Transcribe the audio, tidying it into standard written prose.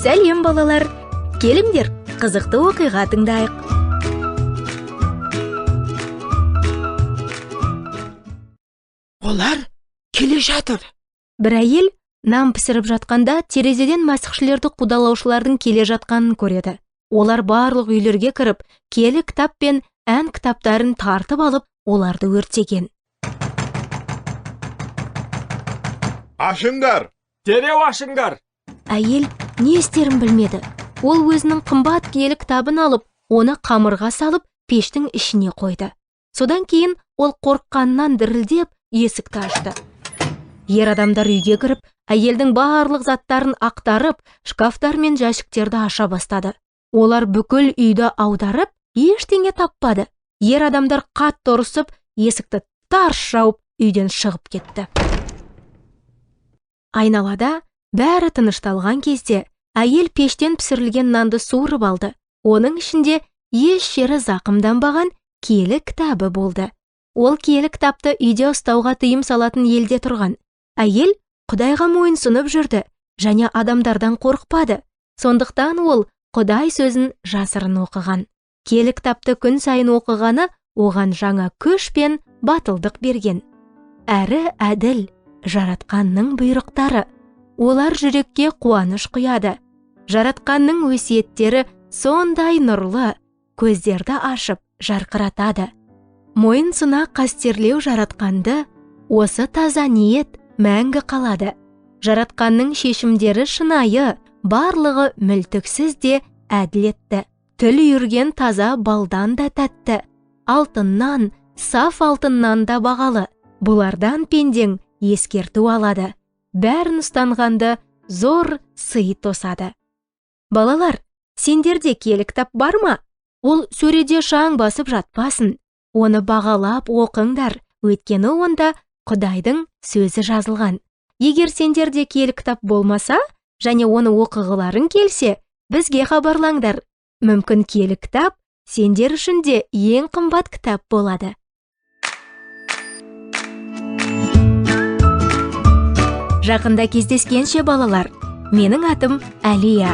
Сәлем балалар, келіңдер, қызықты оқиға тыңдайық. Олар келе жатыр. Бір әйел нан пісіріп жатқанда терезеден мәсіхшілерді қудалаушылардың келе жатқанын көреді. Олар барлық үйлерге кіріп, киелі кітап пен ән кітаптарын тартып алып, оларды өртеген. Ашыңдар! Дереу ашыңдар! Әйел не істерін білмеді. Ол өзінің қымбат киелі кітабын алып, оны қамырға салып, пештің ішіне қойды. Содан кейін ол қорыққаннан дірілдеп, есікті ашты. Ер адамдар үйге кіріп, әйелдің барлық заттарын ақтарып, шкафтар мен жәшіктерді аша бастады. Олар бүкіл үйді аударып, ештеңе таппады. Ер адамдар қатты ұрысып, есікті тарс жауып, үйден шығып кетті. Айналада бәрі тынышталған кезде, әйел пештен пісірілген нанды суырып алды. Оның ішінде еш жері зақымданбаған киелі кітабы болды. Ол киелі кітапты үйде ұстауға тыйым салатын елде тұрған. Әйел Құдайға мойынсұнып жүрді және адамдардан қорықпады. Сондықтан ол Құдай сөзін жасырын оқыған. Киелі кітапты күн сайын оқығаны оған жаңа күш пен батылдық берген. Әрі әділ, жаратқанның бұйрықтары. Олар жүрекке қуаныш құяды. Жаратқанның өсиеттері сондай нұрлы, көздерді ашып жарқыратады. Мойынсұна қастерлеу жаратқанды, осы таза ниет мәңгі қалады. Жаратқанның шешімдері шынайы, барлығы мүлтіксіз де әділетті. Тіл үйірген таза балдан да тәтті. Алтыннан, саф алтыннан да бағалы. Бұлардан пендең ескерту алады. Бәрін ұстанғанды зор сый тосады. Балалар, сендерде киелі кітап бар ма? Ол сөреде шаң басып жатпасын. Оны бағалап оқыңдар, өйткені онда Құдайдың сөзі жазылған. Егер сендерде киелі кітап болмаса, және оны оқығыларың келсе, бізге хабарлаңдар. Мүмкін киелі кітап сендер үшін де ең қымбат кітап болады. Жақында кездескенше балалар, менің атым Әлия.